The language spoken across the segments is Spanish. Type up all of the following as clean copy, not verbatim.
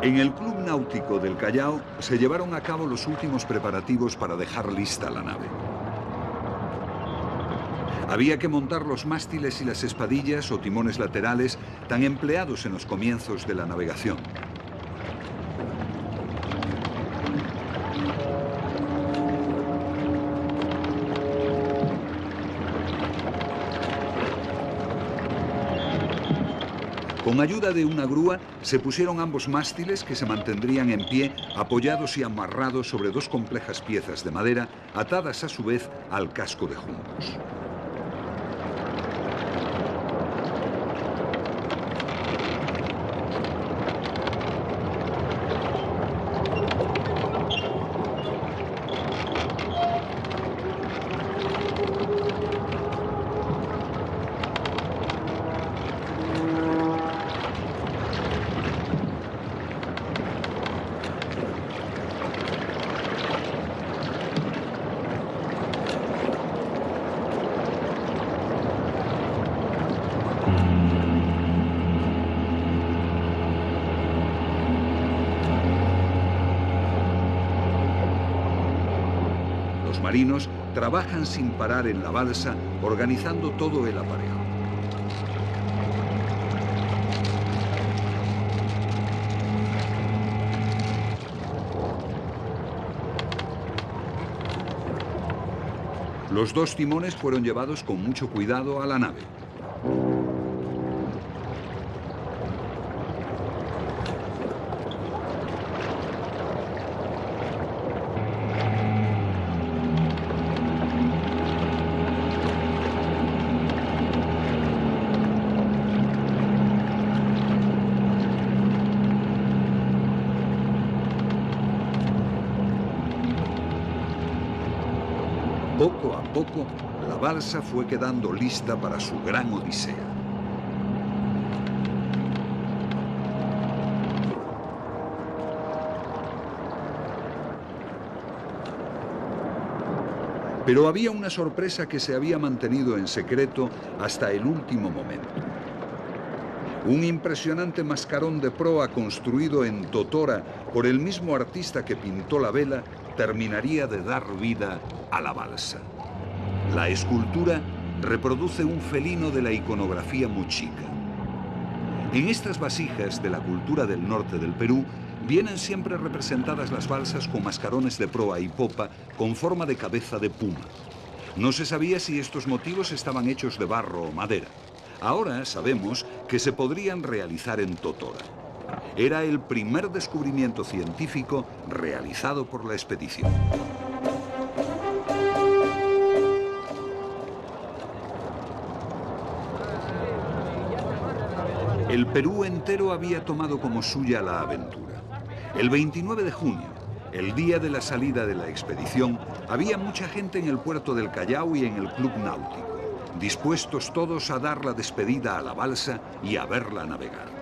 En el Club Náutico del Callao se llevaron a cabo los últimos preparativos para dejar lista la nave. Había que montar los mástiles y las espadillas o timones laterales tan empleados en los comienzos de la navegación. Con ayuda de una grúa se pusieron ambos mástiles que se mantendrían en pie, apoyados y amarrados sobre dos complejas piezas de madera, atadas a su vez al casco de juncos. Los marinos trabajan sin parar en la balsa, organizando todo el aparejo. Los dos timones fueron llevados con mucho cuidado a la nave. Poco a poco, la balsa fue quedando lista para su gran odisea. Pero había una sorpresa que se había mantenido en secreto hasta el último momento. Un impresionante mascarón de proa construido en Totora por el mismo artista que pintó la vela terminaría de dar vida a la balsa. La escultura reproduce un felino de la iconografía mochica. En estas vasijas de la cultura del norte del Perú vienen siempre representadas las balsas con mascarones de proa y popa con forma de cabeza de puma. No se sabía si estos motivos estaban hechos de barro o madera. Ahora sabemos que se podrían realizar en Totora. Era el primer descubrimiento científico realizado por la expedición. El Perú entero había tomado como suya la aventura. El 29 de junio, el día de la salida de la expedición, había mucha gente en el puerto del Callao y en el Club Náutico, dispuestos todos a dar la despedida a la balsa y a verla navegar.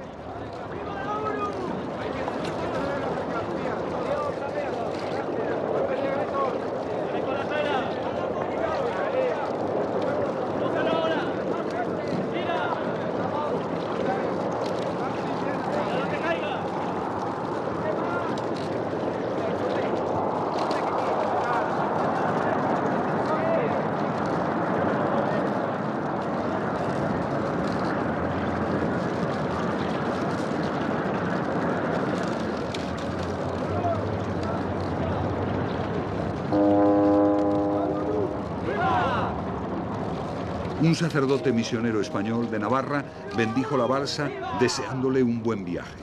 Un sacerdote misionero español de Navarra bendijo la balsa deseándole un buen viaje.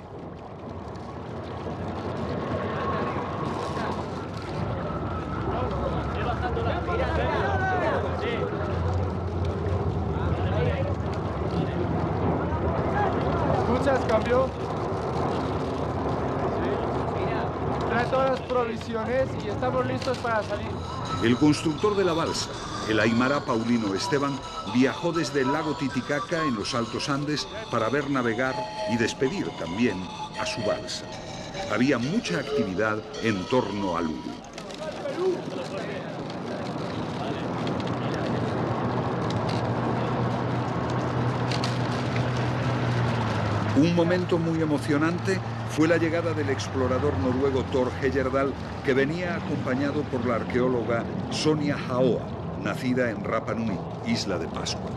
¿Escuchas, cambio? Trae todas las provisiones y estamos listos para salir. El constructor de la balsa, el aymara Paulino Esteban, viajó desde el lago Titicaca en los Altos Andes para ver navegar y despedir también a su balsa. Había mucha actividad en torno al Uru. Un momento muy emocionante fue la llegada del explorador noruego Thor Heyerdahl, que venía acompañado por la arqueóloga Sonja Haoa, nacida en Rapa Nui, Isla de Pascua.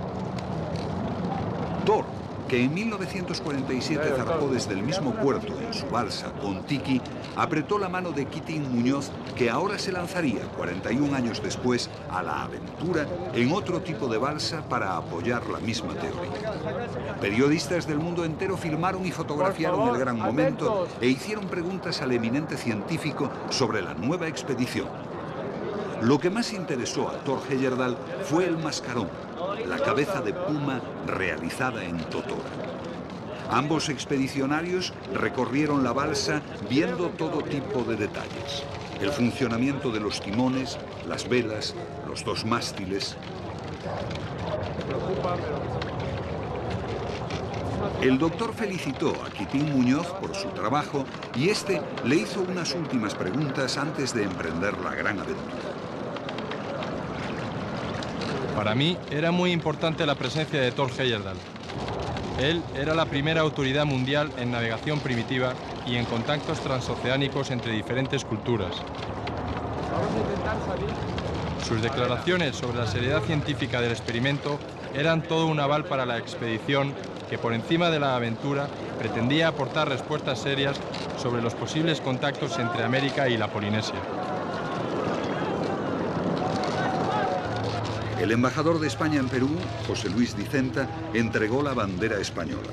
Thor, que en 1947 zarpó desde el mismo puerto en su balsa Kon-Tiki, apretó la mano de Quitín Muñoz, que ahora se lanzaría 41 años después a la aventura en otro tipo de balsa para apoyar la misma teoría. Periodistas del mundo entero filmaron y fotografiaron el gran momento e hicieron preguntas al eminente científico sobre la nueva expedición. Lo que más interesó a Thor Heyerdahl fue el mascarón, la cabeza de puma realizada en Totora. Ambos expedicionarios recorrieron la balsa viendo todo tipo de detalles: el funcionamiento de los timones, las velas, los dos mástiles. El doctor felicitó a Quitín Muñoz por su trabajo y este le hizo unas últimas preguntas antes de emprender la gran aventura. Para mí era muy importante la presencia de Thor Heyerdahl. Él era la primera autoridad mundial en navegación primitiva y en contactos transoceánicos entre diferentes culturas. Sus declaraciones sobre la seriedad científica del experimento eran todo un aval para la expedición que, por encima de la aventura, pretendía aportar respuestas serias sobre los posibles contactos entre América y la Polinesia. El embajador de España en Perú, José Luis Dicenta, entregó la bandera española.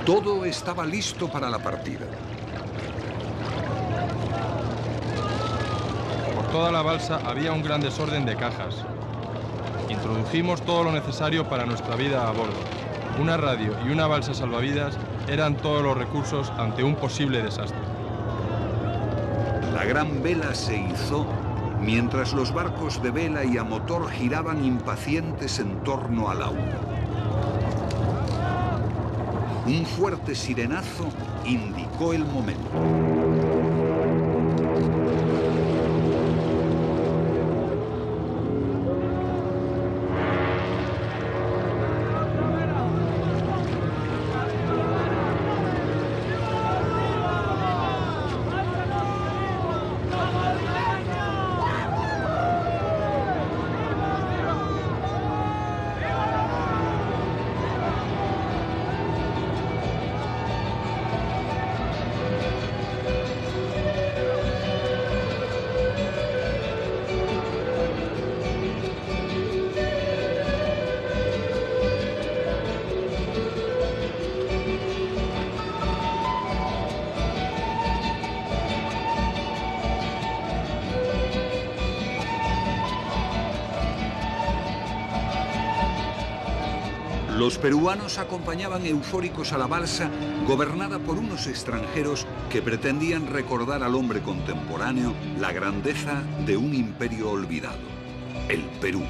Todo estaba listo para la partida. Por toda la balsa había un gran desorden de cajas. Introdujimos todo lo necesario para nuestra vida a bordo. Una radio y una balsa salvavidas eran todos los recursos ante un posible desastre. La gran vela se izó mientras los barcos de vela y a motor giraban impacientes en torno al agua. Un fuerte sirenazo indicó el momento. Los peruanos acompañaban eufóricos a la balsa, gobernada por unos extranjeros que pretendían recordar al hombre contemporáneo la grandeza de un imperio olvidado, el Perú.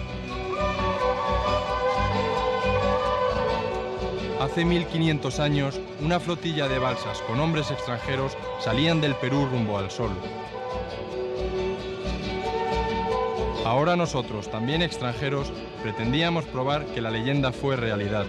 Hace 1500 años, una flotilla de balsas con hombres extranjeros salían del Perú rumbo al sol. Ahora nosotros, también extranjeros, pretendíamos probar que la leyenda fue realidad.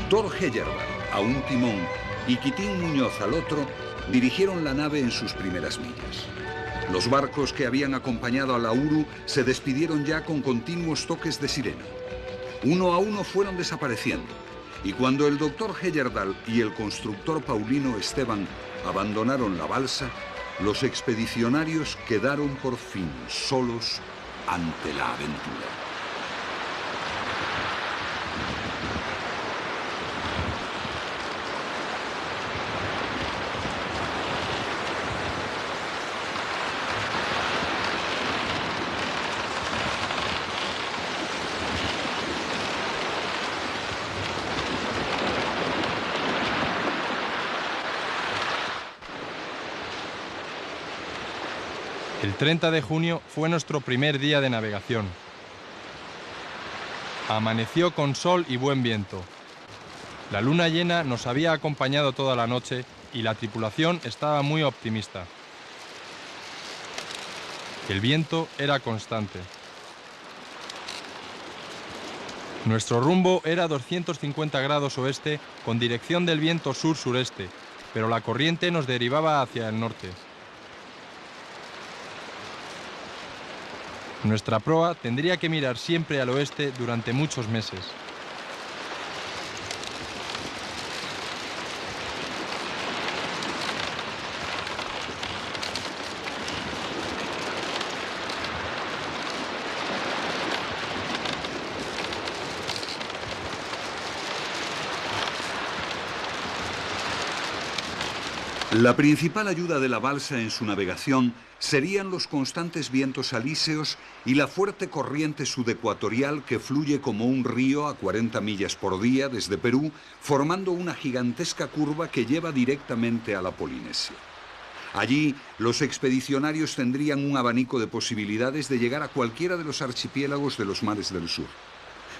Thor Heyerdahl a un timón y Quitín Muñoz al otro dirigieron la nave en sus primeras millas. Los barcos que habían acompañado a la Uru se despidieron ya con continuos toques de sirena. Uno a uno fueron desapareciendo, y cuando el doctor Heyerdahl y el constructor Paulino Esteban abandonaron la balsa, los expedicionarios quedaron por fin solos ante la aventura. El 30 de junio fue nuestro primer día de navegación. Amaneció con sol y buen viento. La luna llena nos había acompañado toda la noche y la tripulación estaba muy optimista. El viento era constante. Nuestro rumbo era 250 grados oeste con dirección del viento sur-sureste, pero la corriente nos derivaba hacia el norte. Nuestra proa tendría que mirar siempre al oeste durante muchos meses. La principal ayuda de la balsa en su navegación serían los constantes vientos alíseos y la fuerte corriente sudecuatorial que fluye como un río a 40 millas por día desde Perú, formando una gigantesca curva que lleva directamente a la Polinesia. Allí, los expedicionarios tendrían un abanico de posibilidades de llegar a cualquiera de los archipiélagos de los mares del sur.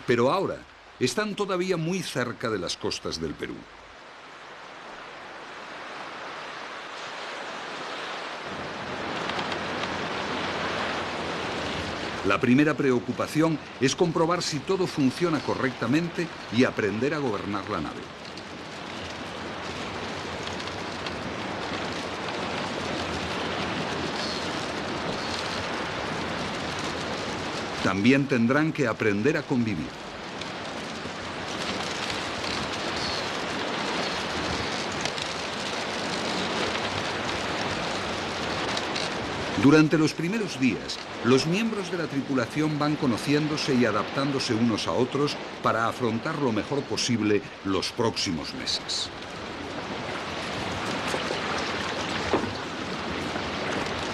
Pero ahora, están todavía muy cerca de las costas del Perú. La primera preocupación es comprobar si todo funciona correctamente y aprender a gobernar la nave. También tendrán que aprender a convivir. Durante los primeros días, los miembros de la tripulación van conociéndose y adaptándose unos a otros para afrontar lo mejor posible los próximos meses.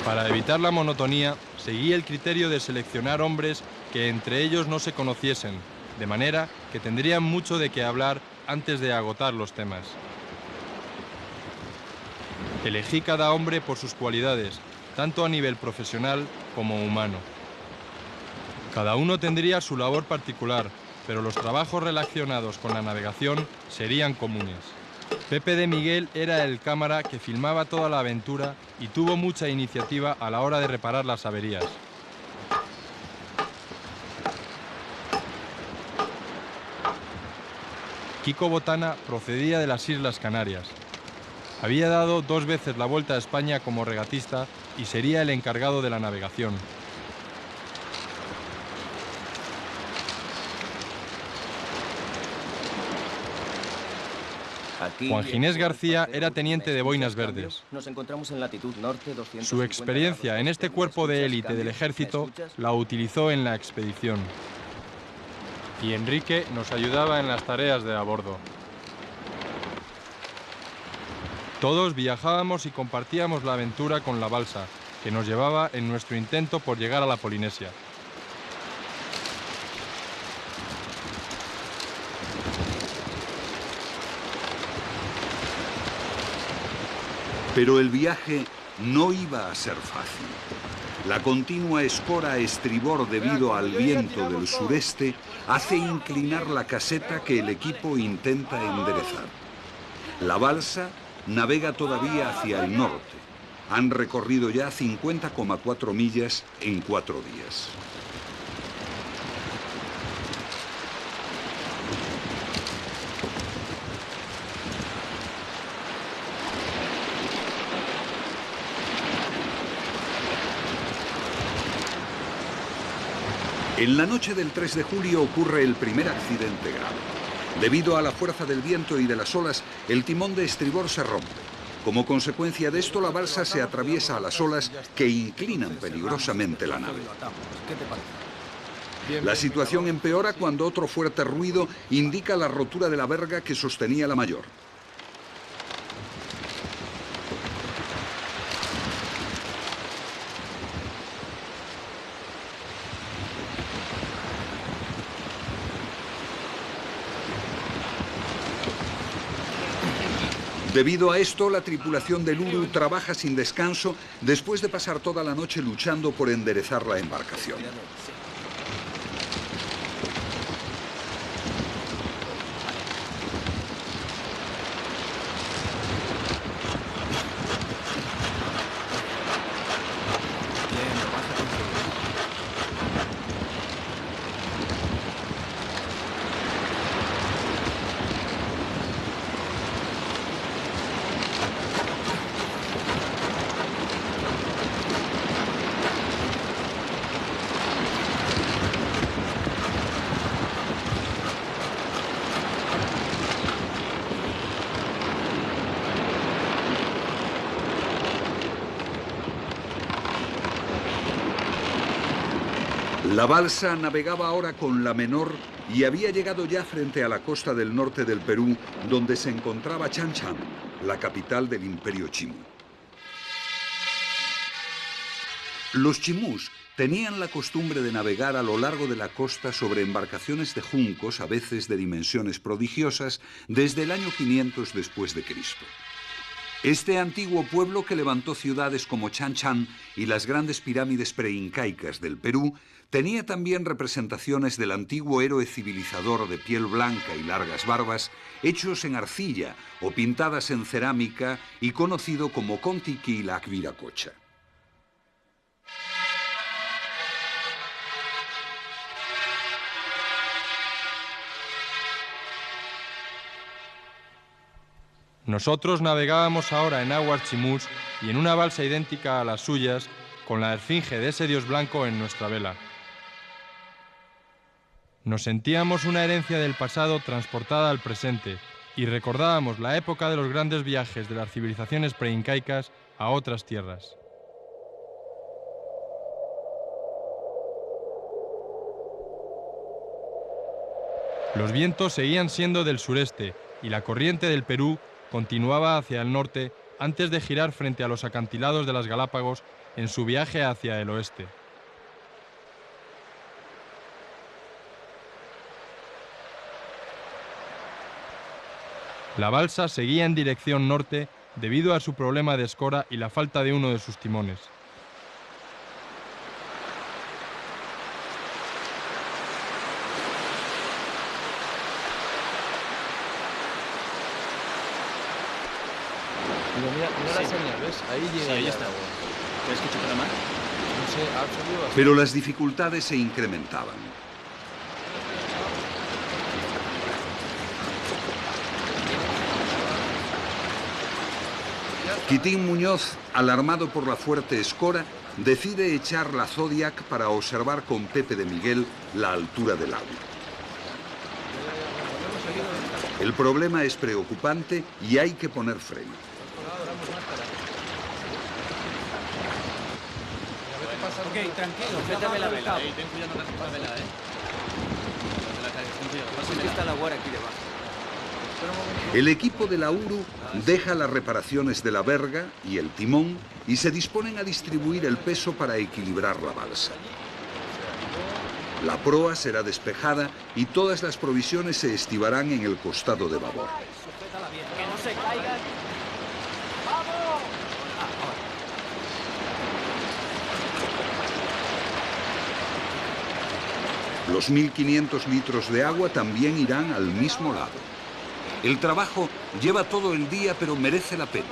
Para evitar la monotonía, seguí el criterio de seleccionar hombres que entre ellos no se conociesen, de manera que tendrían mucho de qué hablar antes de agotar los temas. Elegí cada hombre por sus cualidades, tanto a nivel profesional como humano. Cada uno tendría su labor particular, pero los trabajos relacionados con la navegación serían comunes. Pepe de Miguel era el cámara que filmaba toda la aventura y tuvo mucha iniciativa a la hora de reparar las averías. Kiko Botana procedía de las Islas Canarias. Había dado 2 veces la vuelta a España como regatista y sería el encargado de la navegación. Juan Ginés García era teniente de boinas verdes. Nos encontramos en latitud norte 250 Su experiencia en este cuerpo de élite del ejército la utilizó en la expedición. Y Enrique nos ayudaba en las tareas de a bordo. Todos viajábamos y compartíamos la aventura con la balsa, que nos llevaba en nuestro intento por llegar a la Polinesia. Pero el viaje no iba a ser fácil. La continua escora a estribor debido al viento del sureste hace inclinar la caseta que el equipo intenta enderezar. La balsa navega todavía hacia el norte. Han recorrido ya 50,4 millas en 4 días. En la noche del 3 de julio ocurre el primer accidente grave. Debido a la fuerza del viento y de las olas, el timón de estribor se rompe. Como consecuencia de esto, la balsa se atraviesa a las olas que inclinan peligrosamente la nave. La situación empeora cuando otro fuerte ruido indica la rotura de la verga que sostenía la mayor. Debido a esto, la tripulación del Uru trabaja sin descanso después de pasar toda la noche luchando por enderezar la embarcación. La balsa navegaba ahora con la menor y había llegado ya frente a la costa del norte del Perú, donde se encontraba Chan Chan, la capital del Imperio Chimú. Los chimús tenían la costumbre de navegar a lo largo de la costa sobre embarcaciones de juncos, a veces de dimensiones prodigiosas, desde el año 500 después de Cristo. Este antiguo pueblo, que levantó ciudades como Chan Chan y las grandes pirámides preincaicas del Perú, tenía también representaciones del antiguo héroe civilizador de piel blanca y largas barbas, hechos en arcilla o pintadas en cerámica y conocido como Contiquilak Viracocha. Nosotros navegábamos ahora en aguas chimús y en una balsa idéntica a las suyas, con la esfinge de ese dios blanco en nuestra vela. Nos sentíamos una herencia del pasado transportada al presente y recordábamos la época de los grandes viajes de las civilizaciones preincaicas a otras tierras. Los vientos seguían siendo del sureste y la corriente del Perú continuaba hacia el norte antes de girar frente a los acantilados de las Galápagos en su viaje hacia el oeste. La balsa seguía en dirección norte debido a su problema de escora y la falta de uno de sus timones. Mira la señal, ¿ves? Ahí llega. Sí, ahí está. ¿Crees que chocará más? No sé, ha subido bastante. Pero las dificultades se incrementaban. Quitín Muñoz, alarmado por la fuerte escora, decide echar la Zodiac para observar con Pepe de Miguel la altura del agua. El problema es preocupante y hay que poner freno. Ok, tranquilo. Sujétame la vela. Ten cuidado, no te la vela, Ten cuidado. Está la guarda aquí debajo. El equipo de la Uru deja las reparaciones de la verga y el timón y se disponen a distribuir el peso para equilibrar la balsa. La proa será despejada y todas las provisiones se estibarán en el costado de babor. Que no se caigan. Los 1.500 litros de agua también irán al mismo lado. El trabajo lleva todo el día, pero merece la pena.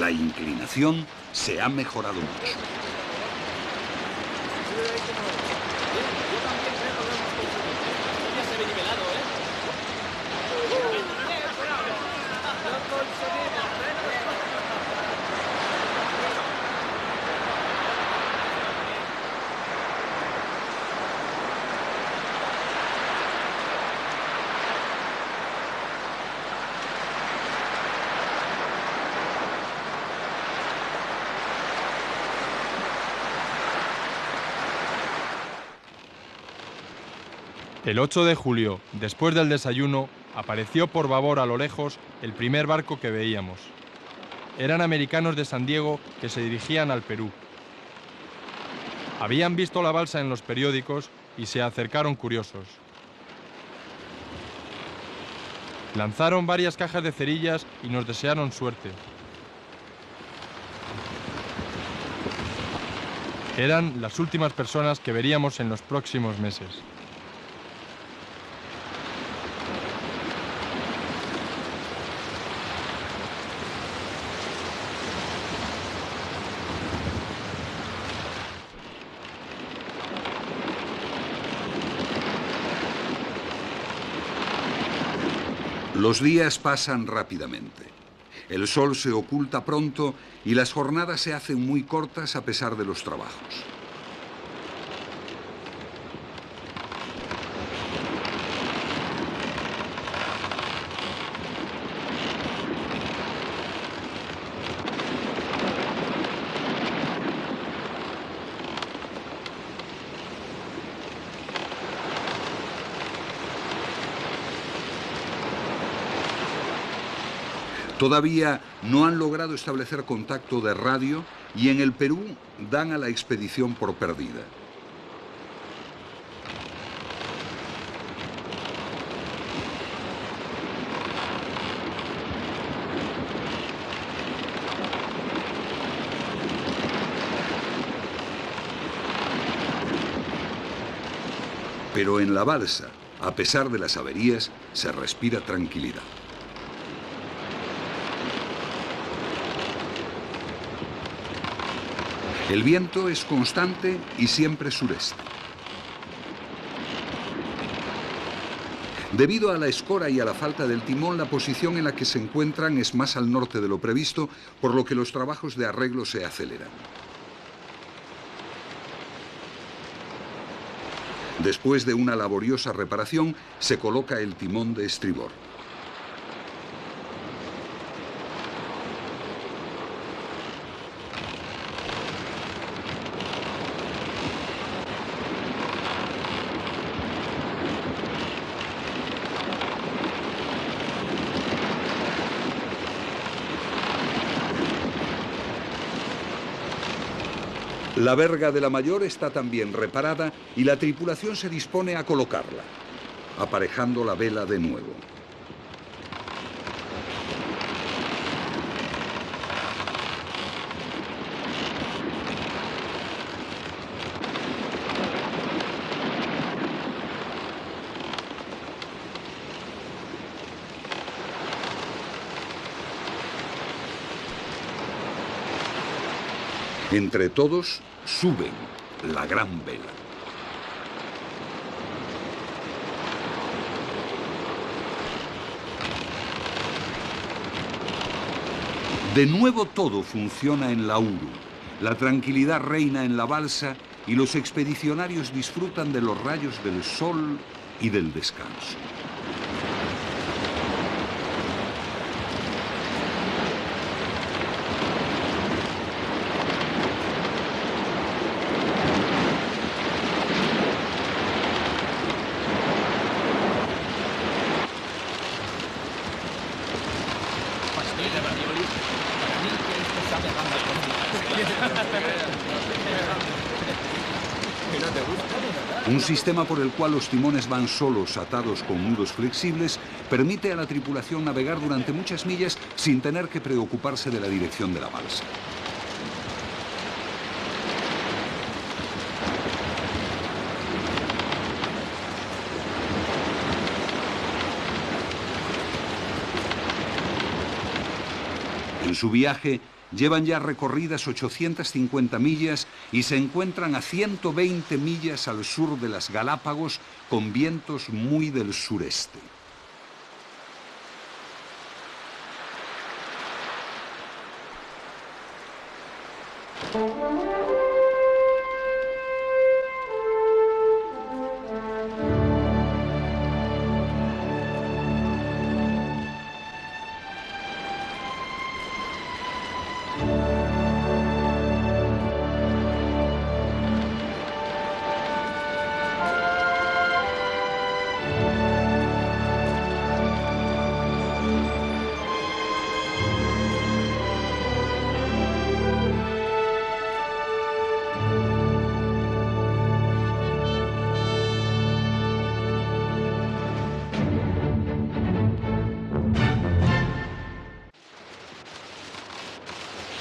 La inclinación se ha mejorado mucho. El 8 de julio, después del desayuno, apareció por babor a lo lejos el primer barco que veíamos. Eran americanos de San Diego que se dirigían al Perú. Habían visto la balsa en los periódicos y se acercaron curiosos. Lanzaron varias cajas de cerillas y nos desearon suerte. Eran las últimas personas que veríamos en los próximos meses. Los días pasan rápidamente. El sol se oculta pronto y las jornadas se hacen muy cortas a pesar de los trabajos. Todavía no han logrado establecer contacto de radio y en el Perú dan a la expedición por perdida. Pero en la balsa, a pesar de las averías, se respira tranquilidad. El viento es constante y siempre sureste. Debido a la escora y a la falta del timón, la posición en la que se encuentran es más al norte de lo previsto, por lo que los trabajos de arreglo se aceleran. Después de una laboriosa reparación, se coloca el timón de estribor. La verga de la mayor está también reparada y la tripulación se dispone a colocarla, aparejando la vela de nuevo. Entre todos, suben la gran vela. De nuevo todo funciona en la Uru. La tranquilidad reina en la balsa y los expedicionarios disfrutan de los rayos del sol y del descanso. Un sistema por el cual los timones van solos, atados con nudos flexibles, permite a la tripulación navegar durante muchas millas sin tener que preocuparse de la dirección de la balsa. En su viaje llevan ya recorridas 850 millas y se encuentran a 120 millas al sur de las Galápagos con vientos muy del sureste.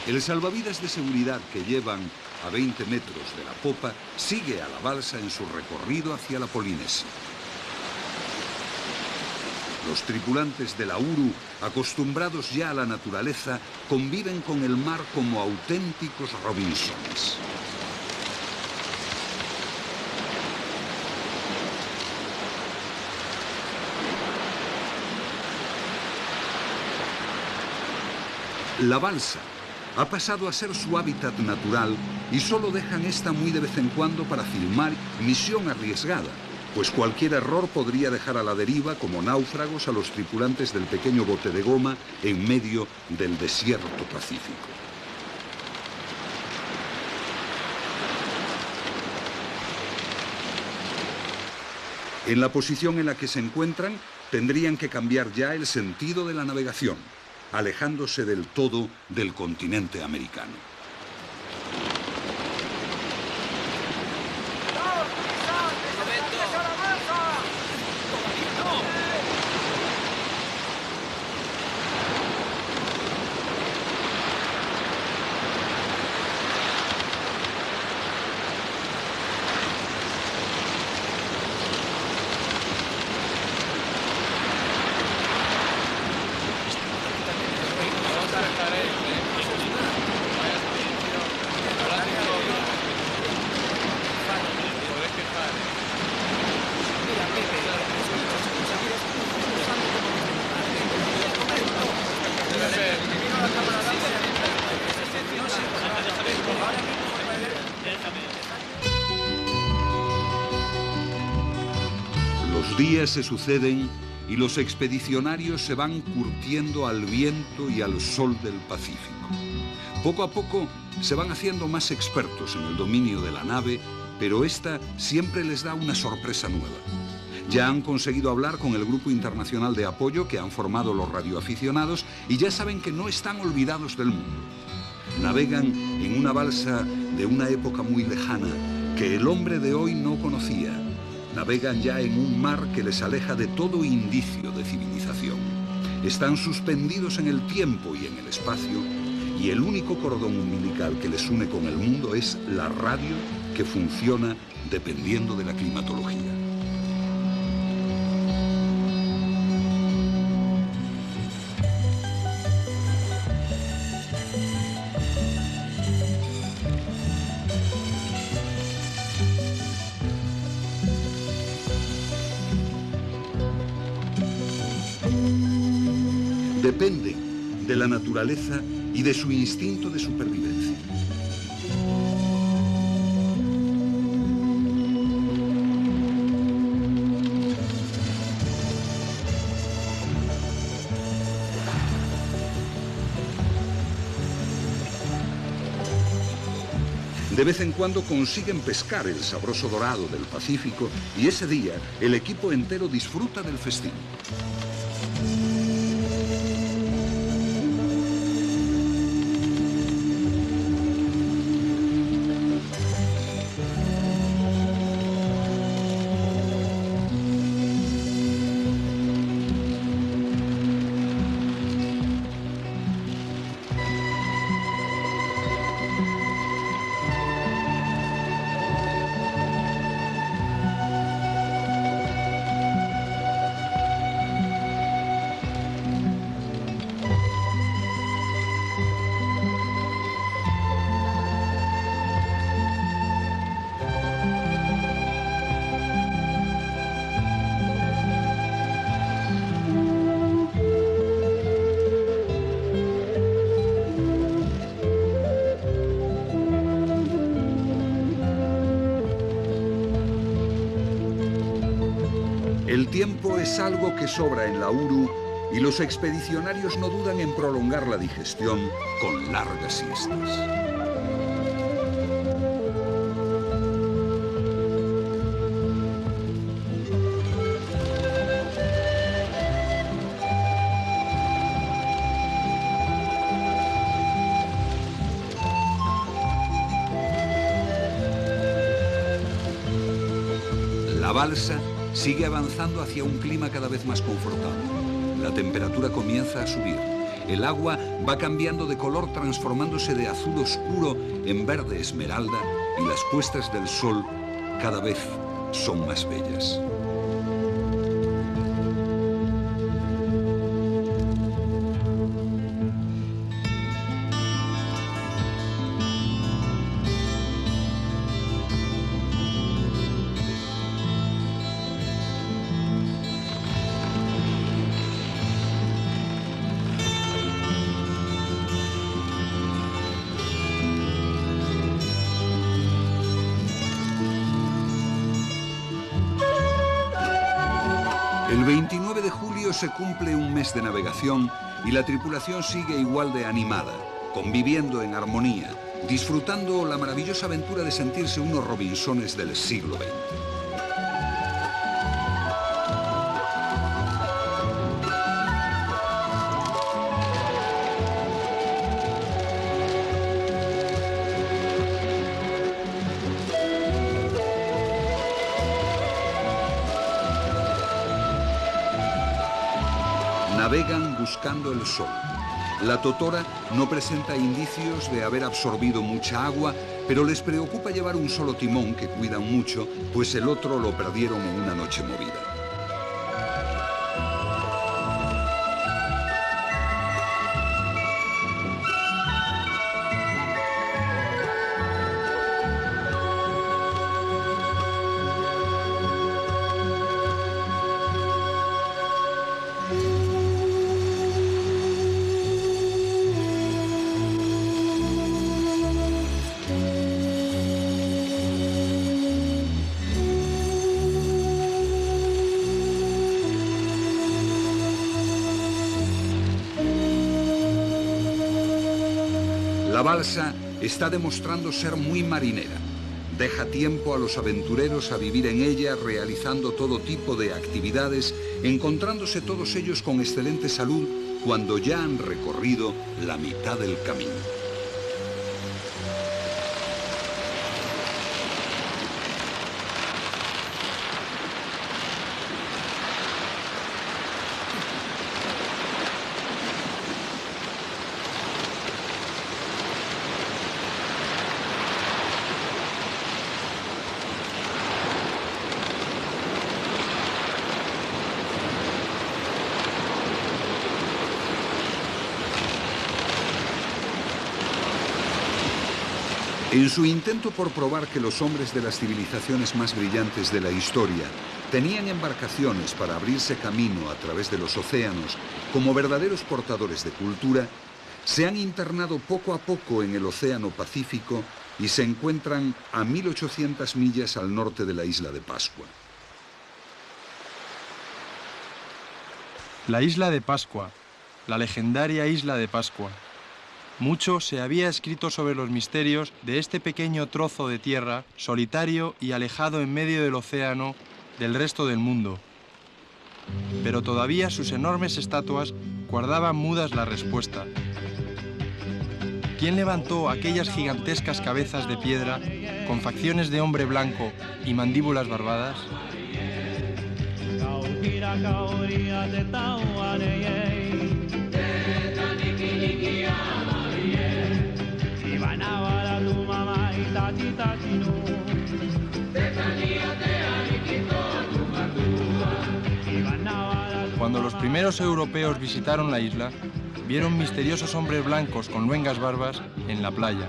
El salvavidas de seguridad que llevan a 20 metros de la popa sigue a la balsa en su recorrido hacia la Polinesia. Los tripulantes de la Uru, acostumbrados ya a la naturaleza, conviven con el mar como auténticos Robinsones. La balsa ha pasado a ser su hábitat natural y solo dejan esta muy de vez en cuando para filmar, misión arriesgada, pues cualquier error podría dejar a la deriva como náufragos a los tripulantes del pequeño bote de goma en medio del desierto Pacífico. En la posición en la que se encuentran, tendrían que cambiar ya el sentido de la navegación. alejándose del todo del continente americano. Los días se suceden y los expedicionarios se van curtiendo al viento y al sol del Pacífico. Poco a poco se van haciendo más expertos en el dominio de la nave, pero esta siempre les da una sorpresa nueva. Ya han conseguido hablar con el grupo internacional de apoyo que han formado los radioaficionados y ya saben que no están olvidados del mundo. Navegan en una balsa de una época muy lejana que el hombre de hoy no conocía. Navegan ya en un mar que les aleja de todo indicio de civilización. Están suspendidos en el tiempo y en el espacio, y el único cordón umbilical que les une con el mundo es la radio, que funciona dependiendo de la climatología. Dependen de la naturaleza y de su instinto de supervivencia. De vez en cuando consiguen pescar el sabroso dorado del Pacífico y ese día el equipo entero disfruta del festín. El tiempo es algo que sobra en la Uru y los expedicionarios no dudan en prolongar la digestión con largas siestas. La balsa sigue avanzando hacia un clima cada vez más confortable. La temperatura comienza a subir. El agua va cambiando de color, transformándose de azul oscuro en verde esmeralda, y las puestas del sol cada vez son más bellas. El 29 de julio se cumple un mes de navegación y la tripulación sigue igual de animada, conviviendo en armonía, disfrutando la maravillosa aventura de sentirse unos Robinsones del siglo XX. navegan buscando el sol. La totora no presenta indicios de haber absorbido mucha agua, pero les preocupa llevar un solo timón que cuidan mucho, pues el otro lo perdieron en una noche movida. La balsa está demostrando ser muy marinera. Deja tiempo a los aventureros a vivir en ella, realizando todo tipo de actividades, encontrándose todos ellos con excelente salud cuando ya han recorrido la mitad del camino. En su intento por probar que los hombres de las civilizaciones más brillantes de la historia tenían embarcaciones para abrirse camino a través de los océanos como verdaderos portadores de cultura, se han internado poco a poco en el Océano Pacífico y se encuentran a 1800 millas al norte de la isla de Pascua. La isla de Pascua, la legendaria isla de Pascua. Mucho se había escrito sobre los misterios de este pequeño trozo de tierra, solitario y alejado en medio del océano del resto del mundo. Pero todavía sus enormes estatuas guardaban mudas la respuesta. ¿Quién levantó aquellas gigantescas cabezas de piedra con facciones de hombre blanco y mandíbulas barbadas? Cuando los primeros europeos visitaron la isla, vieron misteriosos hombres blancos con luengas barbas en la playa.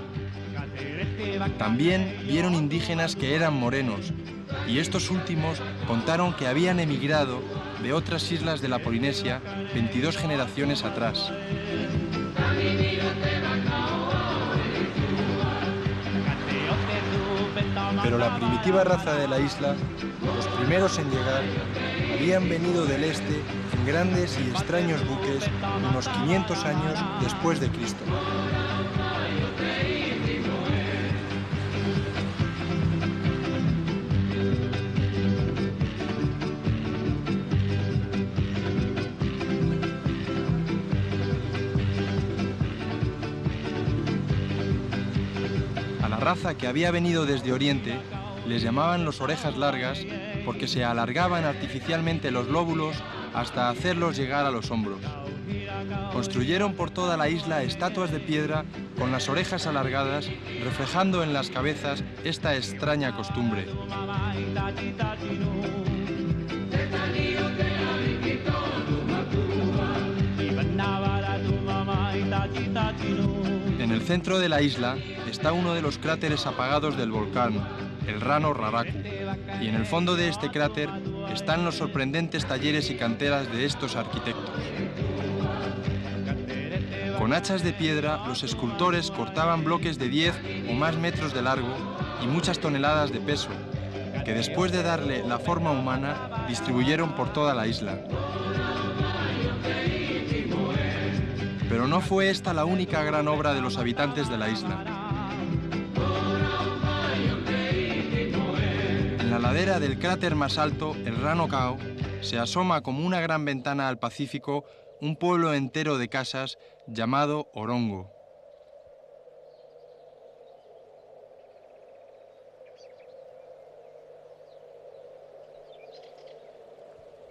También vieron indígenas que eran morenos, y estos últimos contaron que habían emigrado de otras islas de la Polinesia 22 generaciones atrás. Pero la primitiva raza de la isla, los primeros en llegar, habían venido del este en grandes y extraños buques unos 500 años después de Cristo. A la raza que había venido desde Oriente les llamaban los orejas largas porque se alargaban artificialmente los lóbulos hasta hacerlos llegar a los hombros. Construyeron por toda la isla estatuas de piedra con las orejas alargadas, reflejando en las cabezas esta extraña costumbre. En el centro de la isla está uno de los cráteres apagados del volcán, el Rano Raraku, y en el fondo de este cráter están los sorprendentes talleres y canteras de estos arquitectos. Con hachas de piedra, los escultores cortaban bloques de 10 o más metros de largo y muchas toneladas de peso, que después de darle la forma humana, distribuyeron por toda la isla. Pero no fue esta la única gran obra de los habitantes de la isla. En la ladera del cráter más alto, el Rano Kao, se asoma como una gran ventana al Pacífico un pueblo entero de casas llamado Orongo.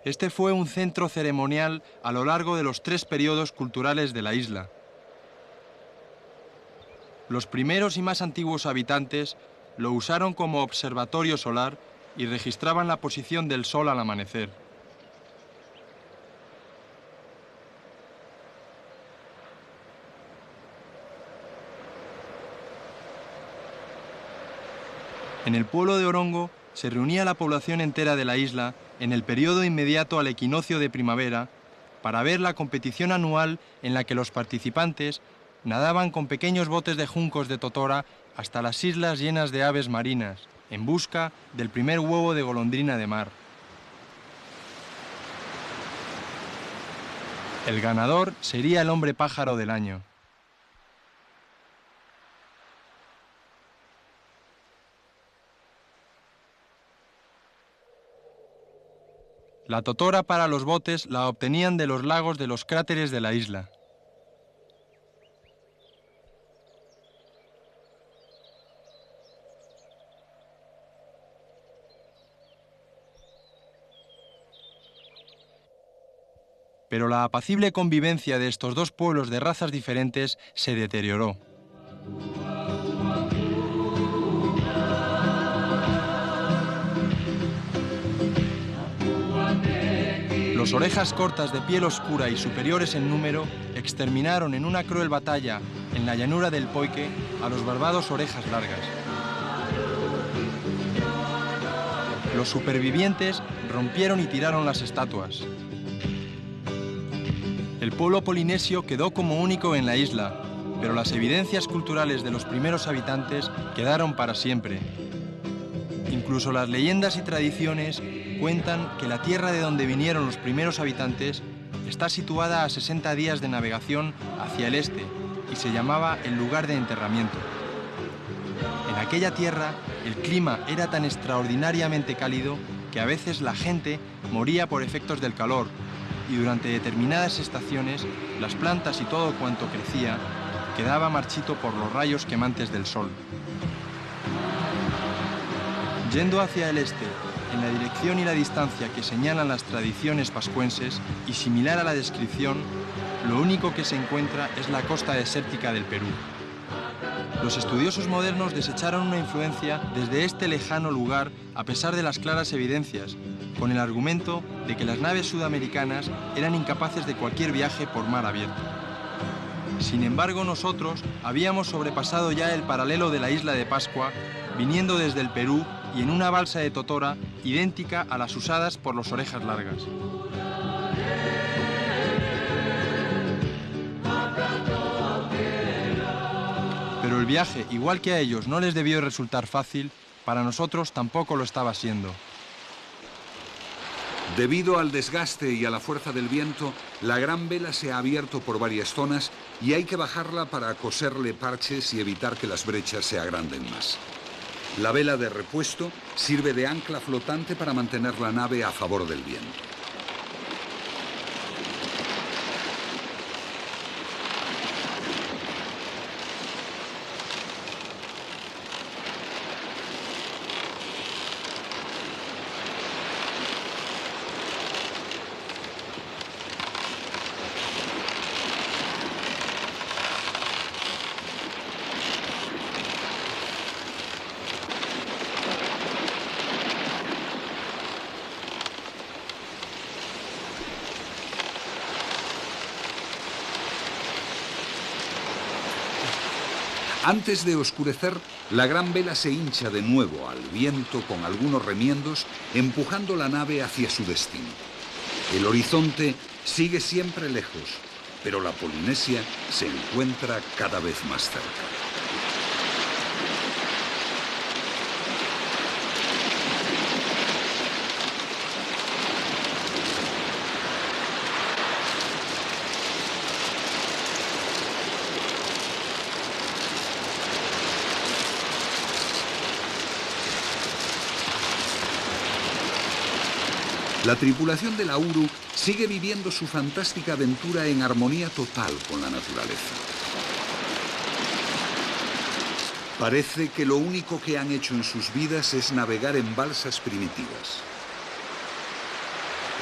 Este fue un centro ceremonial a lo largo de los 3 periodos culturales de la isla. Los primeros y más antiguos habitantes lo usaron como observatorio solar y registraban la posición del sol al amanecer. En el pueblo de Orongo se reunía la población entera de la isla en el periodo inmediato al equinoccio de primavera para ver la competición anual en la que los participantes nadaban con pequeños botes de juncos de totora hasta las islas llenas de aves marinas, en busca del primer huevo de golondrina de mar. El ganador sería el hombre pájaro del año. La totora para los botes la obtenían de los lagos de los cráteres de la isla. Pero la apacible convivencia de estos 2 pueblos de razas diferentes se deterioró. Los orejas cortas de piel oscura y superiores en número exterminaron en una cruel batalla en la llanura del Poike a los barbados orejas largas. Los supervivientes rompieron y tiraron las estatuas. El pueblo polinesio quedó como único en la isla, pero las evidencias culturales de los primeros habitantes quedaron para siempre. Incluso las leyendas y tradiciones cuentan que la tierra de donde vinieron los primeros habitantes está situada a 60 días de navegación hacia el este y se llamaba el lugar de enterramiento. En aquella tierra el clima era tan extraordinariamente cálido que a veces la gente moría por efectos del calor y durante determinadas estaciones las plantas y todo cuanto crecía quedaba marchito por los rayos quemantes del sol. Yendo hacia el este, en la dirección y la distancia que señalan las tradiciones pascuenses y similar a la descripción, lo único que se encuentra es la costa desértica del Perú. Los estudiosos modernos desecharon una influencia desde este lejano lugar a pesar de las claras evidencias, con el argumento de que las naves sudamericanas eran incapaces de cualquier viaje por mar abierto. Sin embargo, nosotros habíamos sobrepasado ya el paralelo de la isla de Pascua, viniendo desde el Perú y en una balsa de totora idéntica a las usadas por los orejas largas. Pero el viaje, igual que a ellos no les debió resultar fácil, para nosotros tampoco lo estaba siendo. Debido al desgaste y a la fuerza del viento, la gran vela se ha abierto por varias zonas y hay que bajarla para coserle parches y evitar que las brechas se agranden más. La vela de repuesto sirve de ancla flotante para mantener la nave a favor del viento. Antes de oscurecer, la gran vela se hincha de nuevo al viento con algunos remiendos, empujando la nave hacia su destino. El horizonte sigue siempre lejos, pero la Polinesia se encuentra cada vez más cerca. La tripulación de la Uru sigue viviendo su fantástica aventura en armonía total con la naturaleza. Parece que lo único que han hecho en sus vidas es navegar en balsas primitivas.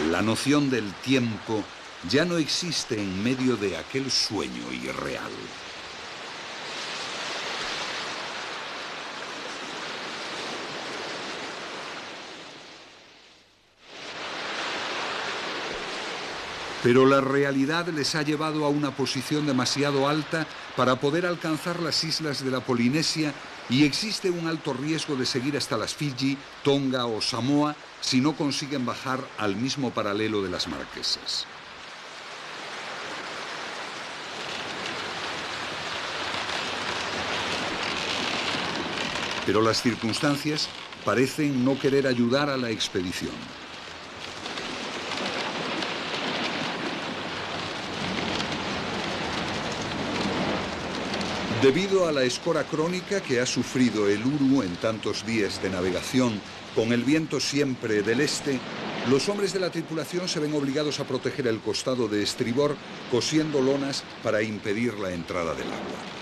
La noción del tiempo ya no existe en medio de aquel sueño irreal. Pero la realidad les ha llevado a una posición demasiado alta para poder alcanzar las islas de la Polinesia y existe un alto riesgo de seguir hasta las Fiji, Tonga o Samoa si no consiguen bajar al mismo paralelo de las Marquesas. Pero las circunstancias parecen no querer ayudar a la expedición. Debido a la escora crónica que ha sufrido el Uru en tantos días de navegación, con el viento siempre del este, los hombres de la tripulación se ven obligados a proteger el costado de estribor, cosiendo lonas para impedir la entrada del agua.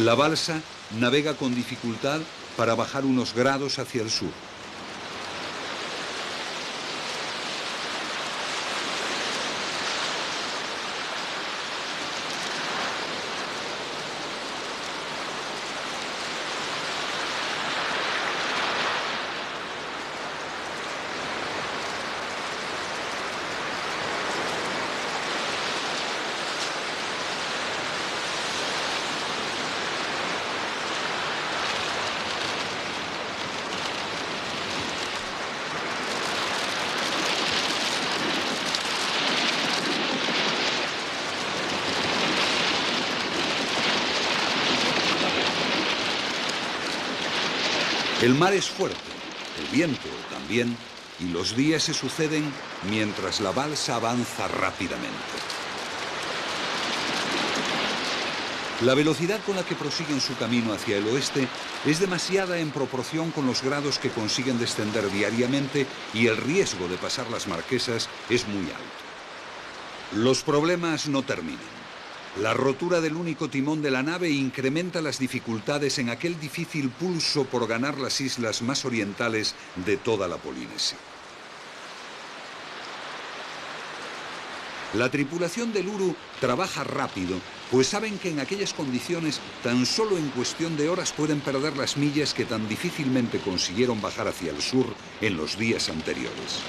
La balsa navega con dificultad para bajar unos grados hacia el sur. El mar es fuerte, el viento también, y los días se suceden mientras la balsa avanza rápidamente. La velocidad con la que prosiguen su camino hacia el oeste es demasiada en proporción con los grados que consiguen descender diariamente y el riesgo de pasar las Marquesas es muy alto. Los problemas no terminan. La rotura del único timón de la nave incrementa las dificultades en aquel difícil pulso por ganar las islas más orientales de toda la Polinesia. La tripulación del Uru trabaja rápido, pues saben que en aquellas condiciones tan solo en cuestión de horas pueden perder las millas que tan difícilmente consiguieron bajar hacia el sur en los días anteriores.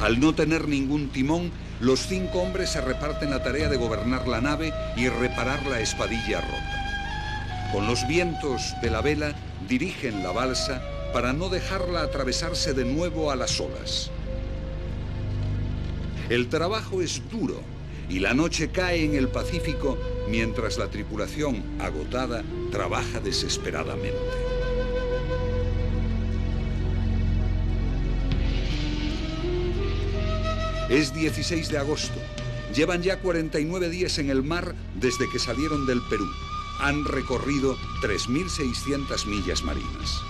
Al no tener ningún timón, los 5 hombres se reparten la tarea de gobernar la nave y reparar la espadilla rota. Con los vientos de la vela dirigen la balsa para no dejarla atravesarse de nuevo a las olas. El trabajo es duro y la noche cae en el Pacífico mientras la tripulación, agotada, trabaja desesperadamente. Es 16 de agosto. Llevan ya 49 días en el mar desde que salieron del Perú. Han recorrido 3.600 millas marinas.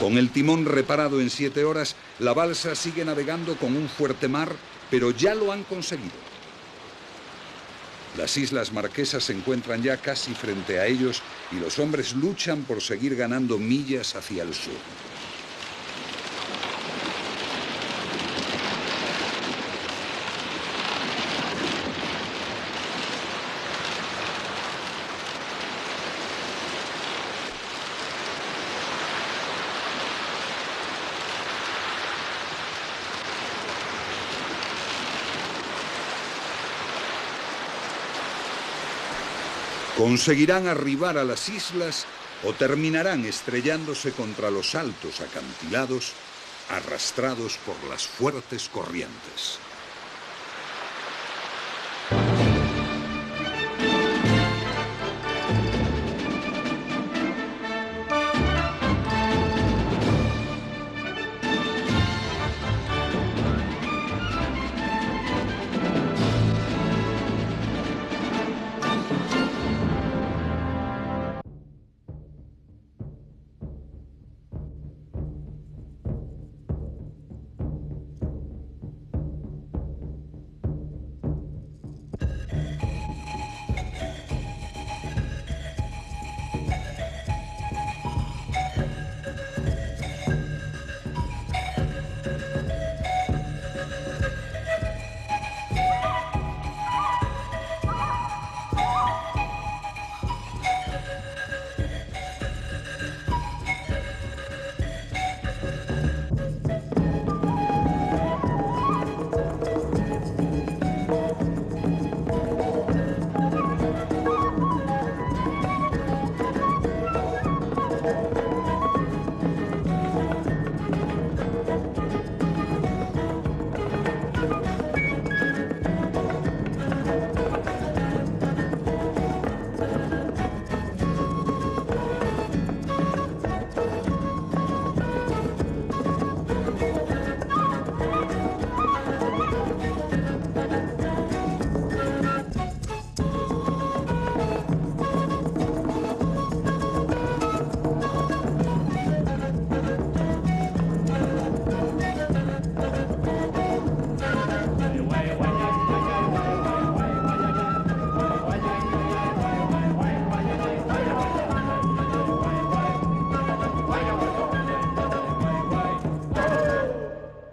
Con el timón reparado en 7 horas, la balsa sigue navegando con un fuerte mar, pero ya lo han conseguido. Las islas Marquesas se encuentran ya casi frente a ellos y los hombres luchan por seguir ganando millas hacia el sur. ¿Conseguirán arribar a las islas o terminarán estrellándose contra los altos acantilados, arrastrados por las fuertes corrientes?